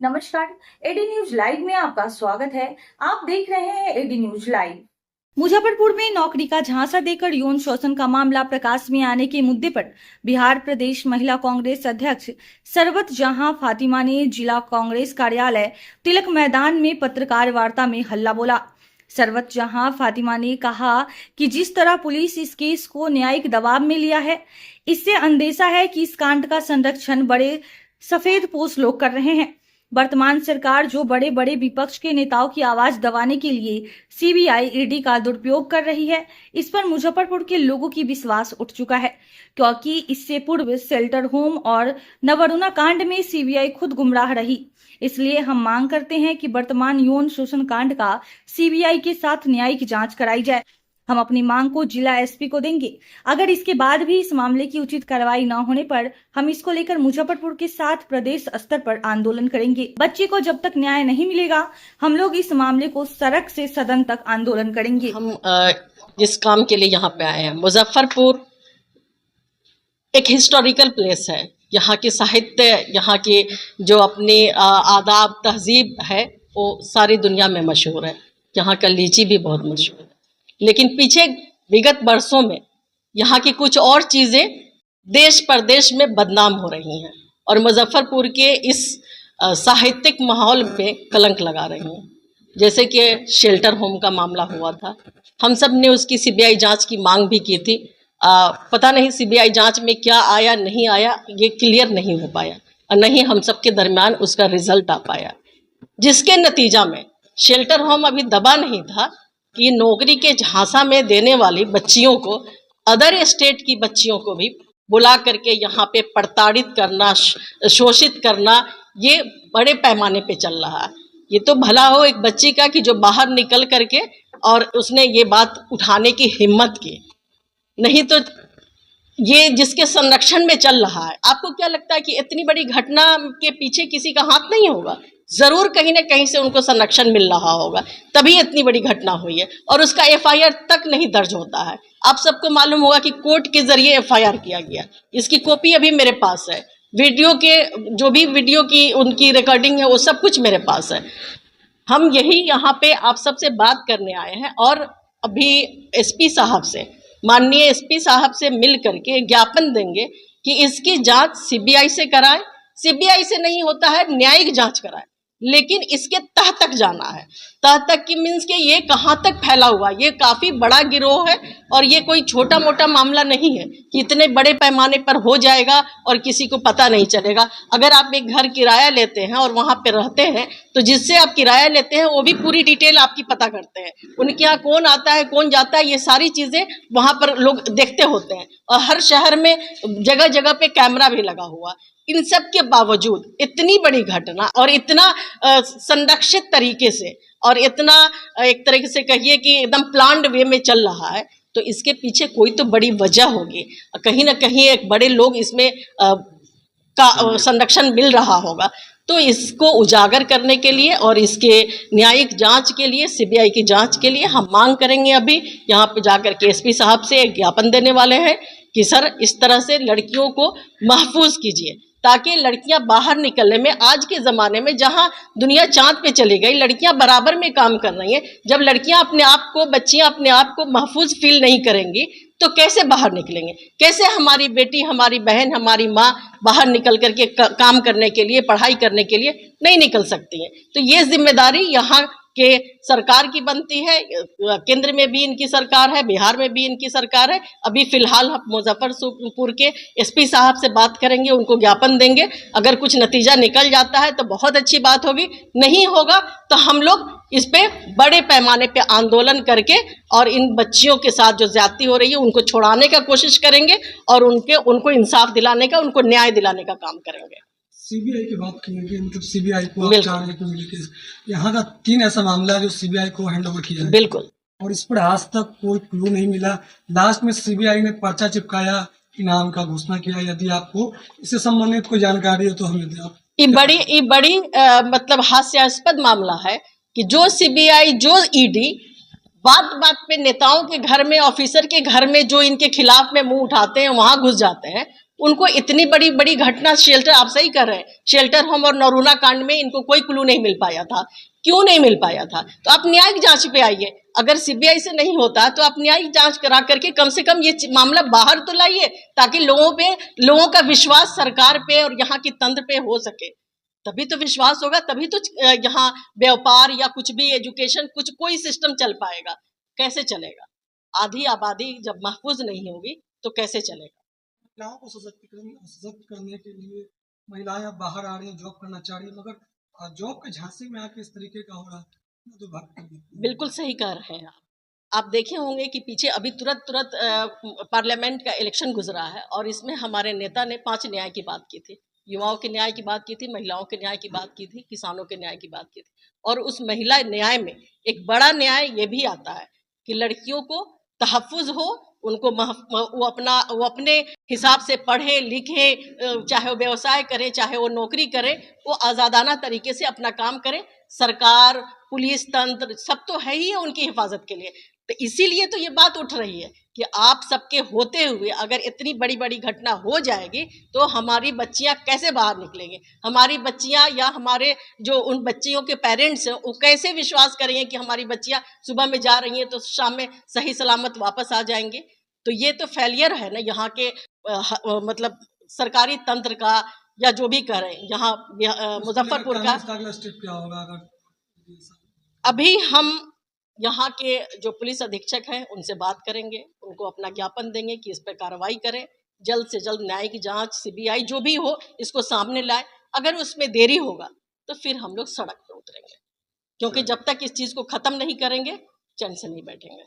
नमस्कार। AD news live में आपका स्वागत है। आप देख रहे हैं एडी न्यूज लाइव। मुजफ्फरपुर में नौकरी का झांसा देकर यौन शोषण का मामला प्रकाश में आने के मुद्दे पर बिहार प्रदेश महिला कांग्रेस अध्यक्ष सरवत जहां फातिमा ने जिला कांग्रेस कार्यालय तिलक मैदान में पत्रकार वार्ता में हल्ला बोला। सरवत जहां फातिमा ने कहा कि जिस तरह पुलिस इस केस को न्यायिक दबाव में लिया है, इससे अंदेशा है कि इस कांड का संरक्षण बड़े सफेद पोश लोग कर रहे हैं। वर्तमान सरकार जो बड़े बड़े विपक्ष के नेताओं की आवाज दबाने के लिए सीबीआई ईडी का दुरुपयोग कर रही है, इस पर मुजफ्फरपुर के लोगों की विश्वास उठ चुका है, क्योंकि इससे पूर्व शेल्टर होम और नवरुणा कांड में सीबीआई खुद गुमराह रही। इसलिए हम मांग करते हैं कि वर्तमान यौन शोषण कांड का सीबीआई के साथ न्यायिक जांच कराई जाए। हम अपनी मांग को जिला एसपी को देंगे। अगर इसके बाद भी इस मामले की उचित कार्रवाई न होने पर हम इसको लेकर मुजफ्फरपुर के साथ प्रदेश स्तर पर आंदोलन करेंगे। बच्चे को जब तक न्याय नहीं मिलेगा, हम लोग इस मामले को सड़क से सदन तक आंदोलन करेंगे। हम जिस काम के लिए यहाँ पे आए हैं, मुजफ्फरपुर एक हिस्टोरिकल प्लेस है। यहाँ के साहित्य, यहाँ के जो अपनी आदाब तहजीब है, वो सारी दुनिया में मशहूर है। यहाँ का लीची भी बहुत मशहूर है। लेकिन पीछे विगत वर्षों में यहाँ की कुछ और चीज़ें देश प्रदेश में बदनाम हो रही हैं और मुजफ्फरपुर के इस साहित्यिक माहौल पे कलंक लगा रही हैं। जैसे कि शेल्टर होम का मामला हुआ था, हम सब ने उसकी सीबीआई जांच की मांग भी की थी। पता नहीं सीबीआई जांच में क्या आया नहीं आया, ये क्लियर नहीं हो पाया और नहीं हम सब के दरमियान उसका रिजल्ट आ पाया, जिसके नतीजा में शेल्टर होम अभी दबा नहीं था कि नौकरी के झांसा में देने वाली बच्चियों को, अदर स्टेट की बच्चियों को भी बुला करके यहाँ पे प्रताड़ित करना, शोषित करना, ये बड़े पैमाने पे चल रहा है। ये तो भला हो एक बच्ची का कि जो बाहर निकल करके और उसने ये बात उठाने की हिम्मत की, नहीं तो ये जिसके संरक्षण में चल रहा है। आपको क्या लगता है कि इतनी बड़ी घटना के पीछे किसी का हाथ नहीं होगा? जरूर कहीं ना कहीं से उनको संरक्षण मिल रहा होगा, तभी इतनी बड़ी घटना हुई है और उसका एफआईआर तक नहीं दर्ज होता है। आप सबको मालूम होगा कि कोर्ट के जरिए एफआईआर किया गया, इसकी कॉपी अभी मेरे पास है। वीडियो के जो भी वीडियो की उनकी रिकॉर्डिंग है वो सब कुछ मेरे पास है। हम यही यहाँ पे आप सबसे बात करने आए हैं और अभी एसपी साहब से, माननीय एसपी साहब से मिल करके ज्ञापन देंगे कि इसकी जांच सीबीआई से कराएं। सीबीआई से नहीं होता है, न्यायिक जांच कराएं, लेकिन इसके तह तक जाना है। तह तक की मीन्स के ये कहाँ तक फैला हुआ, ये काफी बड़ा गिरोह है और ये कोई छोटा मोटा मामला नहीं है कि इतने बड़े पैमाने पर हो जाएगा और किसी को पता नहीं चलेगा। अगर आप एक घर किराया लेते हैं और वहां पे रहते हैं तो जिससे आप किराया लेते हैं वो भी पूरी डिटेल आपकी पता करते हैं, उनके यहाँ कौन आता है कौन जाता है, ये सारी चीजें वहां पर लोग देखते होते हैं और हर शहर में जगह जगह पे कैमरा भी लगा हुआ। इन सब के बावजूद इतनी बड़ी घटना और इतना संरक्षित तरीके से और इतना एक तरीके से कहिए कि एकदम प्लान्ड वे में चल रहा है, तो इसके पीछे कोई तो बड़ी वजह होगी। कहीं ना कहीं एक बड़े लोग इसमें का संरक्षण मिल रहा होगा। तो इसको उजागर करने के लिए और इसके न्यायिक जांच के लिए, सीबीआई की जांच के लिए हम मांग करेंगे। अभी यहाँ पे जाकर के एसपी साहब से एक ज्ञापन देने वाले हैं कि सर इस तरह से लड़कियों को महफूज कीजिए, ताकि लड़कियां बाहर निकलने में, आज के ज़माने में जहां दुनिया चांद पे चली गई, लड़कियां बराबर में काम कर रही हैं। जब लड़कियां अपने आप को, बच्चियां अपने आप को महफूज फील नहीं करेंगी तो कैसे बाहर निकलेंगे? कैसे हमारी बेटी, हमारी बहन, हमारी माँ बाहर निकल करके काम करने के लिए, पढ़ाई करने के लिए नहीं निकल सकती हैं? तो ये जिम्मेदारी यहाँ के सरकार की बनती है। केंद्र में भी इनकी सरकार है, बिहार में भी इनकी सरकार है। अभी फिलहाल हम मुजफ्फरपुर के एसपी साहब से बात करेंगे, उनको ज्ञापन देंगे। अगर कुछ नतीजा निकल जाता है तो बहुत अच्छी बात होगी, नहीं होगा तो हम लोग इस पे बड़े पैमाने पे आंदोलन करके और इन बच्चियों के साथ जो ज्यादती हो रही है उनको छुड़ाने का कोशिश करेंगे और उनको इंसाफ दिलाने का, उनको न्याय दिलाने का काम करेंगे। सीबीआई की बात करेंगे, मतलब सीबीआई को आप चाह रहे हैं कि यहाँ का 3 ऐसा मामला है जो सीबीआई को हैंड ओवर किया है। बिल्कुल। और इस पर आज तक कोई क्लू नहीं मिला। लास्ट में सीबीआई ने पर्चा चिपकाया, इनाम का घोषणा किया। यदि आपको इससे संबंधित कोई जानकारी हो तो हमें दें। ये बड़ी मतलब हास्यास्पद मामला है कि जो सीबीआई, जो ईडी बात बात पे नेताओं के घर में, ऑफिसर के घर में जो इनके खिलाफ में मुंह उठाते हैं, वहां घुस जाते हैं। उनको इतनी बड़ी बड़ी घटना, शेल्टर, आप सही कर रहे हैं, शेल्टर होम और नरूना कांड में इनको कोई क्लू नहीं मिल पाया था। क्यों नहीं मिल पाया था? तो आप न्यायिक जांच पे आइए। अगर सीबीआई से नहीं होता तो आप न्यायिक जांच करा करके कम से कम ये मामला बाहर तो लाइए, ताकि लोगों का विश्वास सरकार पे और यहाँ की तंत्र पे हो सके। तभी तो विश्वास होगा, तभी तो यहाँ व्यापार या कुछ भी एजुकेशन, कुछ कोई सिस्टम चल पाएगा। कैसे चलेगा? आधी आबादी जब महफूज नहीं होगी तो कैसे चलेगा? महिलाओं को सशक्त करने के लिए महिलाएं अब बाहर आ रही हैं, जॉब करना चाह रही है, मगर जॉब के झांसे में आके इस तरीके का हो रहा है तो भाग कर देती है। बिल्कुल सही कह रहे हैं आप देखे होंगे कि पीछे अभी तुरंत पार्लियामेंट का इलेक्शन गुजरा है और इसमें हमारे नेता ने 5 न्याय की बात की थी। युवाओं के न्याय की बात की थी, महिलाओं के न्याय की बात की थी, किसानों के न्याय की बात की थी। और उस महिला न्याय में एक बड़ा न्याय ये भी आता है कि लड़कियों को तहफ़्फ़ुज़ हो, उनको वो अपने हिसाब से पढ़े लिखे, चाहे वो व्यवसाय करें, चाहे वो नौकरी करें, वो आज़ादाना तरीके से अपना काम करें। सरकार, पुलिस तंत्र सब तो है ही है उनकी हिफाजत के लिए। तो इसीलिए तो ये बात उठ रही है कि आप सबके होते हुए अगर इतनी बड़ी बड़ी घटना हो जाएगी तो हमारी बच्चियां कैसे बाहर निकलेंगी? हमारी बच्चियां या हमारे जो उन बच्चियों के पेरेंट्स हैं वो कैसे विश्वास करेंगे कि हमारी बच्चियां सुबह में जा रही हैं तो शाम में सही सलामत वापस आ जाएंगे? तो ये तो फेलियर है ना यहाँ के मतलब सरकारी तंत्र का, या जो भी करें यहाँ मुजफ्फरपुर का। अगला स्टेप क्या होगा अगर अभी हम यहाँ के जो पुलिस अधीक्षक हैं उनसे बात करेंगे, उनको अपना ज्ञापन देंगे कि इस पर कार्रवाई करें, जल्द से जल्द न्यायिक जांच, सीबीआई जो भी हो इसको सामने लाए। अगर उसमें देरी होगा तो फिर हम लोग सड़क पर उतरेंगे, क्योंकि जब तक इस चीज़ को ख़त्म नहीं करेंगे चैन से नहीं बैठेंगे।